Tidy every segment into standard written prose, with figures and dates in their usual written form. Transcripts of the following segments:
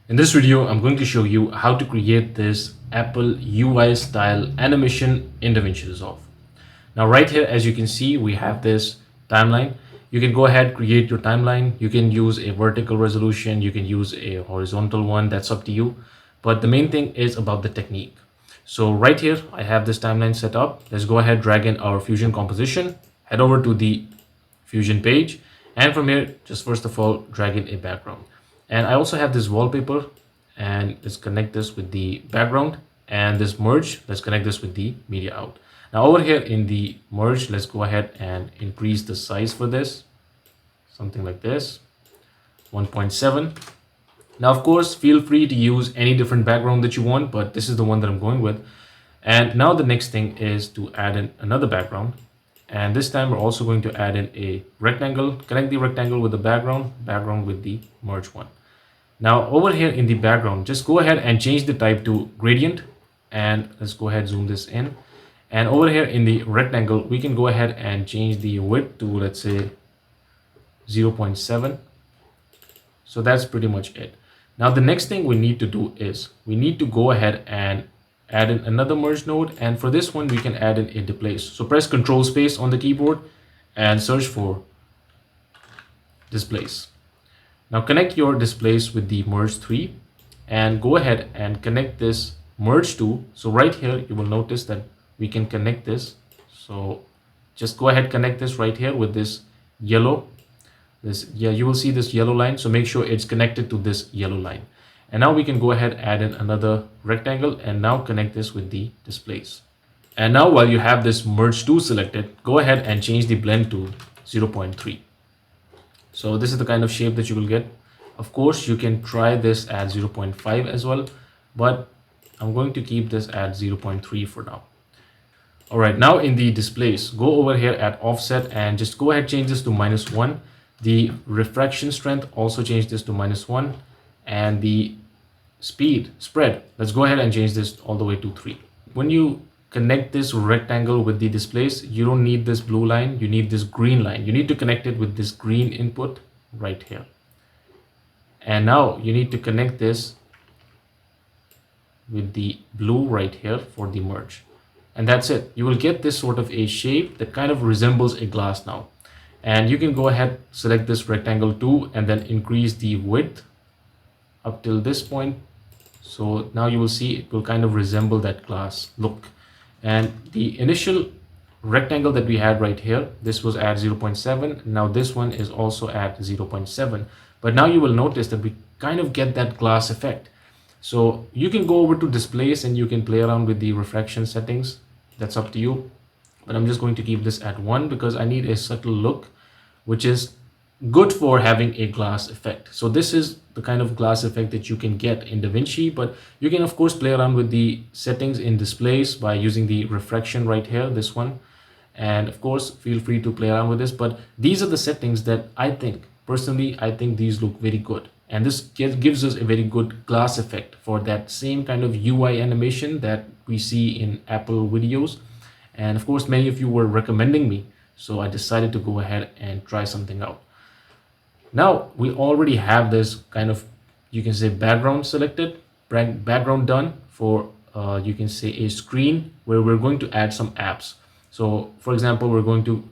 In this video, I'm going to show you how to create this Apple UI style animation in DaVinci Resolve. Now right here, as you can see, we have this timeline. You can go ahead, create your timeline. You can use a vertical resolution. You can use a horizontal one. That's up to you. But the main thing is about the technique. So right here, I have this timeline set up. Let's go ahead, drag in our Fusion composition, head over to the Fusion page. And from here, just first of all, drag in a background. And I also have this wallpaper, and let's connect this with the background, and this merge, let's connect this with the media out. Now over here in the merge, let's go ahead and increase the size for this, something like this, 1.7. Now, of course, feel free to use any different background that you want, but this is the one that I'm going with. And now the next thing is to add in another background. And this time we're also going to add in a rectangle, connect the rectangle with the background with the merge one. Now over here in the background, just go ahead and change the type to gradient, and let's go ahead, zoom this in. And over here in the rectangle, we can go ahead and change the width to, let's say, 0.7. So that's pretty much it. Now the next thing we need to do is we need to go ahead and add in another merge node, and for this one we can add in a displace. So press Control Space on the keyboard and search for displace. Now connect your displace with the merge 3 and go ahead and connect this merge 2. So right here you will notice that we can connect this. So just go ahead, connect this right here with this yellow. You will see this yellow line, so make sure it's connected to this yellow line. And now we can go ahead, add in another rectangle, and now connect this with the displace. And now while you have this merge 2 selected, go ahead and change the blend to 0.3. So this is the kind of shape that you will get. Of course, you can try this at 0.5 as well, but I'm going to keep this at 0.3 for now. All right, now in the displace, go over here at offset and just go ahead, change this to -1. The refraction strength, also change this to -1. And the spread, let's go ahead and change this all the way to 3. When you connect this rectangle with the displace, you don't need this blue line, you need this green line. You need to connect it with this green input right here. And now you need to connect this with the blue right here for the merge. And that's it. You will get this sort of a shape that kind of resembles a glass now. And you can go ahead, select this rectangle too, and then increase the width up till this point. So now you will see it will kind of resemble that glass look. And the initial rectangle that we had right here, this was at 0.7. Now this one is also at 0.7. But now you will notice that we kind of get that glass effect. So you can go over to displace and you can play around with the refraction settings. That's up to you. But I'm just going to keep this at 1 because I need a subtle look, which is good for having a glass effect. So this is the kind of glass effect that you can get in DaVinci, but you can of course play around with the settings in displace by using the refraction right here, this one. And of course, feel free to play around with this, but these are the settings that I think, personally, I think these look very good. And this gives us a very good glass effect for that same kind of UI animation that we see in Apple videos. And of course, many of you were recommending me, so I decided to go ahead and try something out. Now we already have this kind of, you can say, background selected, background done for you can say a screen where we're going to add some apps. So for example, we're going to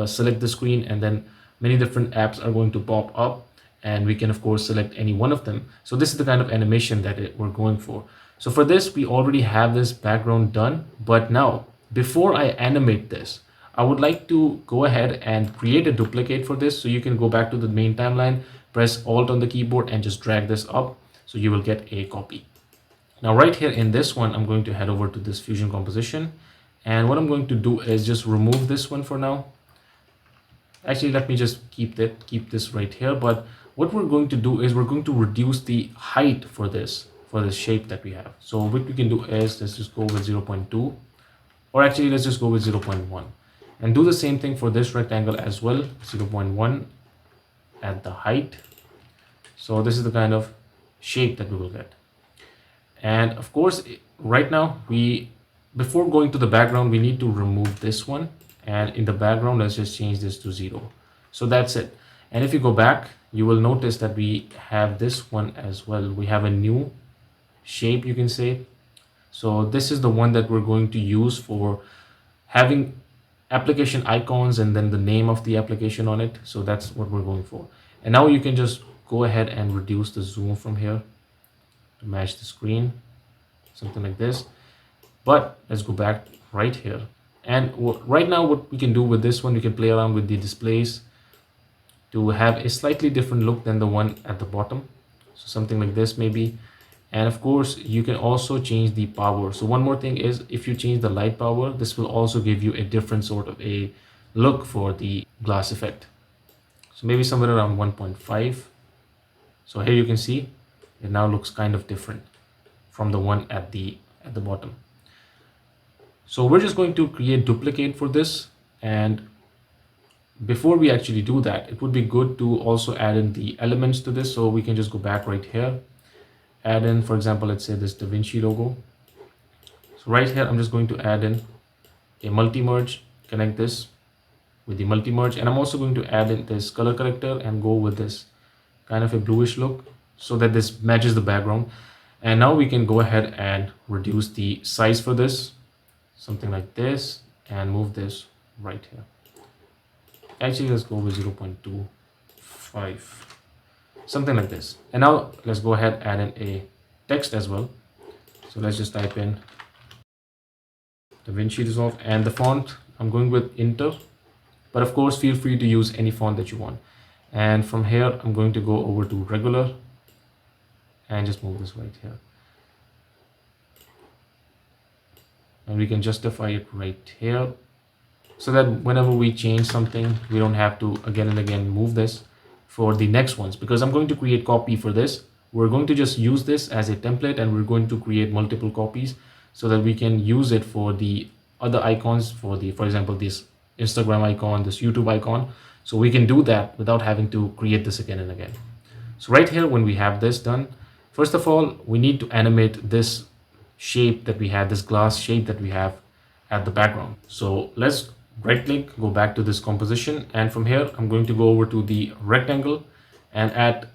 select the screen, and then many different apps are going to pop up, and we can of course select any one of them. So this is the kind of animation that we're going for. So for this, we already have this background done, but now before I animate this, I would like to go ahead and create a duplicate for this. So you can go back to the main timeline, press Alt on the keyboard and just drag this up. So you will get a copy. Now right here in this one, I'm going to head over to this Fusion composition. And what I'm going to do is just remove this one for now. Actually, let me just keep this right here. But what we're going to do is we're going to reduce the height for this shape that we have. So what we can do is let's just go with 0.2, or actually let's just go with 0.1. And do the same thing for this rectangle as well, 0.1 at the height. So this is the kind of shape that we will get. And of course, right now, before going to the background, we need to remove this one. And in the background, let's just change this to 0. So that's it. And if you go back, you will notice that we have this one as well. We have a new shape, you can say. So this is the one that we're going to use for having application icons and then the name of the application on it. So that's what we're going for. And now you can just go ahead and reduce the zoom from here to match the screen, something like this. But let's go back right here. And right now what we can do with this one, we can play around with the displays to have a slightly different look than the one at the bottom. So something like this maybe. And of course you can also change the power. So one more thing is, if you change the light power, this will also give you a different sort of a look for the glass effect. So maybe somewhere around 1.5. So here you can see it now looks kind of different from the one at the bottom. So we're just going to create duplicate for this, and before we actually do that, it would be good to also add in the elements to this. So we can just go back right here, add in, for example, let's say this DaVinci logo. So right here, I'm just going to add in a multi-merge, connect this with the multi-merge, and I'm also going to add in this color corrector and go with this kind of a bluish look so that this matches the background. And now we can go ahead and reduce the size for this, something like this, and move this right here. Actually, let's go with 0.25, something like this. And now let's go ahead and add in a text as well. So let's just type in DaVinci Resolve, and the font I'm going with Inter, but of course feel free to use any font that you want. And from here I'm going to go over to regular and just move this right here, and we can justify it right here so that whenever we change something, we don't have to again and again move this for the next ones, because I'm going to create copy for this. We're going to just use this as a template, and we're going to create multiple copies so that we can use it for the other icons, for example, this Instagram icon, this YouTube icon. So we can do that without having to create this again and again. So right here, when we have this done, first of all, we need to animate this shape that we had, this glass shape that we have at the background. So let's right click, go back to this composition, and from here I'm going to go over to the rectangle, and at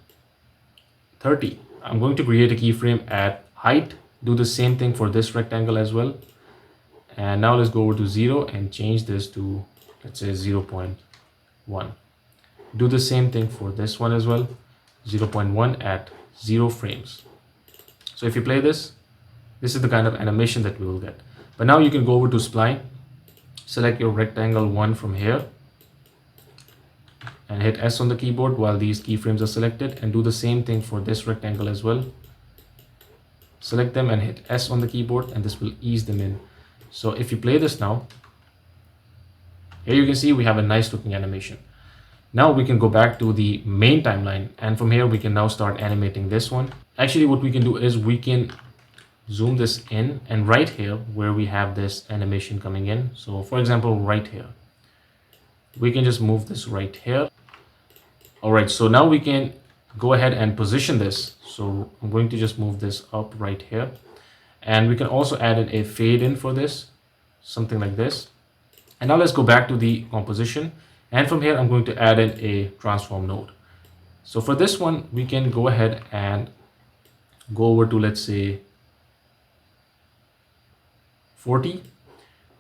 30 I'm going to create a keyframe at height. Do the same thing for this rectangle as well. And now let's go over to 0 and change this to, let's say, 0.1. Do the same thing for this one as well, 0.1 at 0 frames. So if you play this is the kind of animation that we will get. But now you can go over to spline, select your rectangle 1 from here, and hit S on the keyboard while these keyframes are selected, and do the same thing for this rectangle as well. Select them and hit S on the keyboard, and this will ease them in. So if you play this now, here you can see we have a nice looking animation. Now we can go back to the main timeline, and from here we can now start animating this one. Actually, what we can do is we can zoom this in, and right here where we have this animation coming in, so for example right here, we can just move this right here. All right, so now we can go ahead and position this. So I'm going to just move this up right here, and we can also add in a fade in for this, something like this. And now let's go back to the composition, and from here I'm going to add in a transform node. So for this one, we can go ahead and go over to, let's say, 40,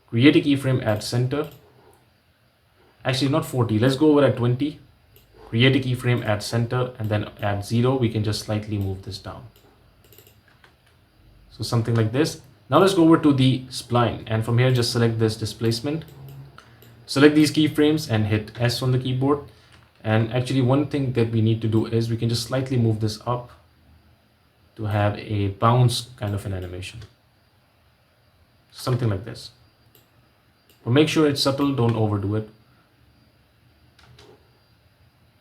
create a keyframe at center. Actually not 40, let's go over at 20, create a keyframe at center, and then at 0 we can just slightly move this down, so something like this. Now let's go over to the spline, and from here just select this displacement, select these keyframes and hit S on the keyboard. And actually one thing that we need to do is we can just slightly move this up to have a bounce kind of an animation, something like this. But make sure it's subtle, don't overdo it.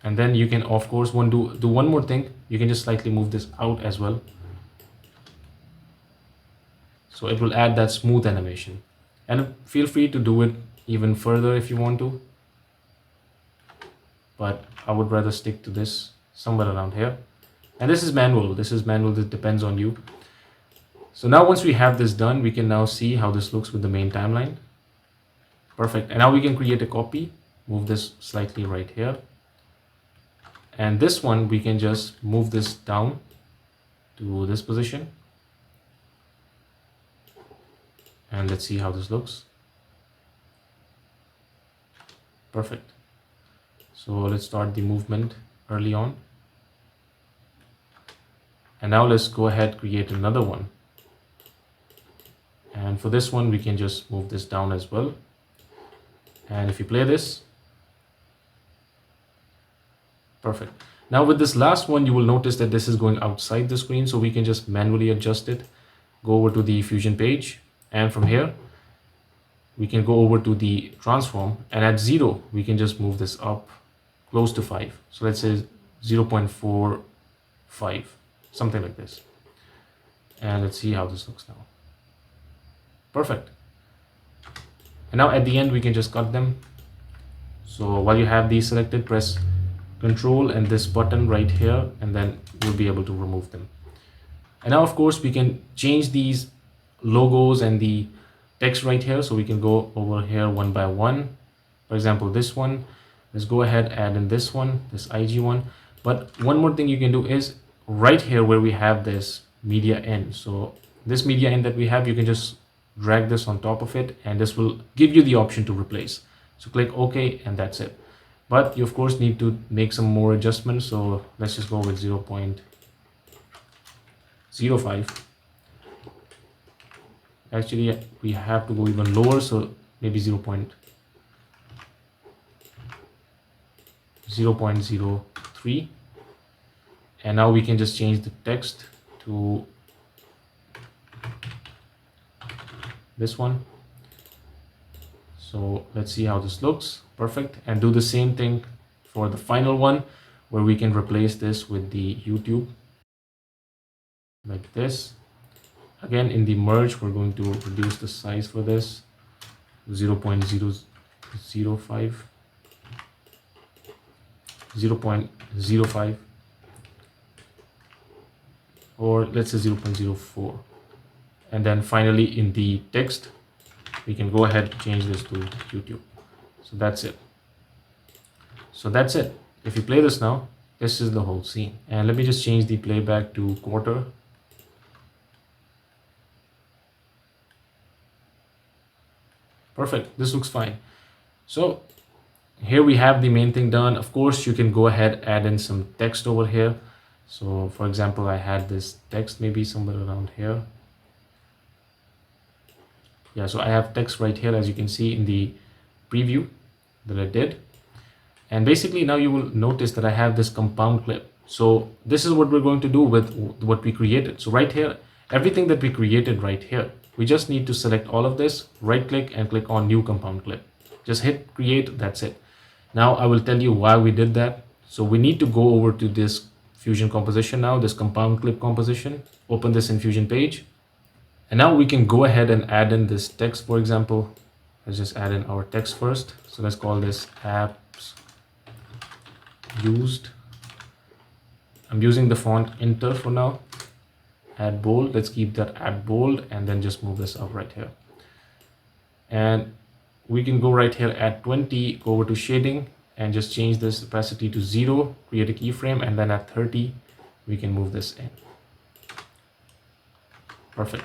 And then you can of course do one more thing, you can just slightly move this out as well, so it will add that smooth animation. And feel free to do it even further if you want to, but I would rather stick to this somewhere around here. And this is manual, this depends on you. So now once we have this done, we can now see how this looks with the main timeline. Perfect. And now we can create a copy, move this slightly right here, And this one, we can just move this down to this position. And let's see how this looks. Perfect. So let's start the movement early on. And now let's go ahead, create another one. And for this one, we can just move this down as well. And if you play this, perfect. Now with this last one, you will notice that this is going outside the screen. So we can just manually adjust it. Go over to the Fusion page. And from here, we can go over to the transform. And at 0, we can just move this up close to 5. So let's say 0.45, something like this. And let's see how this looks now. Perfect. And now at the end, we can just cut them. So while you have these selected, press Control and this button right here, and then you'll be able to remove them. And now, of course, we can change these logos and the text right here. So we can go over here one by one. For example, this one, let's go ahead, add in this one, this IG one. But one more thing you can do is right here where we have this media end. So this media end that we have, you can just drag this on top of it, and this will give you the option to replace. So click OK, and that's it. But you of course need to make some more adjustments. So let's just go with 0.05. Actually, we have to go even lower, so maybe 0.03. And now we can just change the text to this one. So let's see how this looks. Perfect. And do the same thing for the final one, where we can replace this with the YouTube like this. Again, in the merge, we're going to reduce the size for this 0.005, 0.05, or let's say 0.04. And then finally in the text, we can go ahead and change this to YouTube. So that's it. If you play this now, this is the whole scene. And let me just change the playback to quarter. Perfect. This looks fine. So here we have the main thing done. Of course, you can go ahead, add in some text over here. So for example, I had this text maybe somewhere around here. Yeah, so I have text right here, as you can see in the preview that I did. And basically now you will notice that I have this compound clip. So this is what we're going to do with what we created. So right here, everything that we created right here, we just need to select all of this, right click and click on new compound clip. Just hit create, that's it. Now I will tell you why we did that. So we need to go over to this Fusion composition now, this compound clip composition, open this in Fusion page. And now we can go ahead and add in this text, for example. Let's just add in our text first. So let's call this apps used. I'm using the font Inter for now. Add bold. Let's keep that at bold and then just move this up right here. And we can go right here at 20, go over to shading and just change this opacity to 0, create a keyframe, and then at 30, we can move this in. Perfect.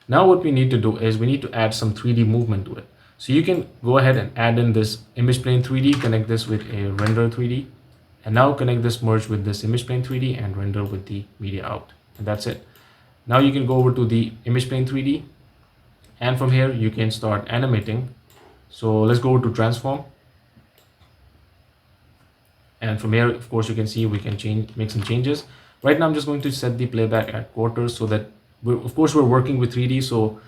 Now what we need to do is we need to add some 3D movement to it. So you can go ahead and add in this image plane 3D, connect this with a render 3D, and now connect this merge with this image plane 3D and render with the media out. And that's it. Now you can go over to the image plane 3D, and from here you can start animating. So let's go over to transform. And from here, of course, you can see we can make some changes. Right now, I'm just going to set the playback at quarter so that of course, we're working with 3D, so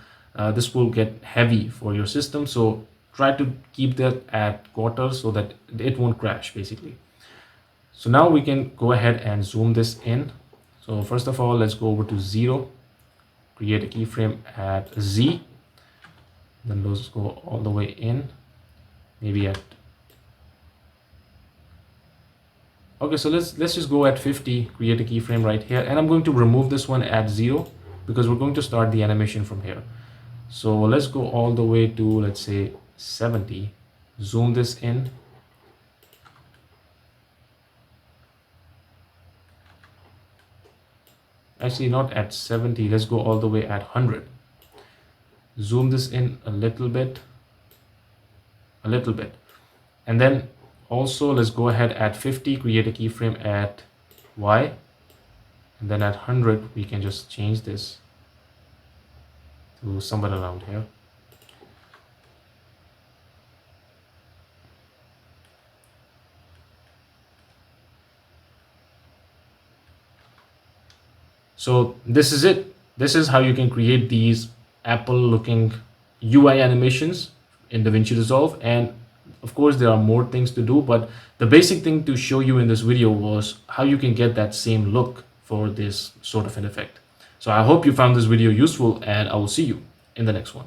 this will get heavy for your system. So try to keep that at quarter so that it won't crash, basically. So now we can go ahead and zoom this in. So first of all, let's go over to 0, create a keyframe at Z. Then those go all the way in, maybe at. Okay, so let's just go at 50, create a keyframe right here, and I'm going to remove this one at 0. Because we're going to start the animation from here. So let's go all the way to, let's say, 70. Zoom this in. Actually, not at 70. Let's go all the way at 100. Zoom this in a little bit. And then also let's go ahead at 50, create a keyframe at Y. And then at 100, we can just change this to somewhere around here. So this is it. This is how you can create these Apple looking UI animations in DaVinci Resolve. And of course, there are more things to do, but the basic thing to show you in this video was how you can get that same look for this sort of an effect. So I hope you found this video useful, and I will see you in the next one.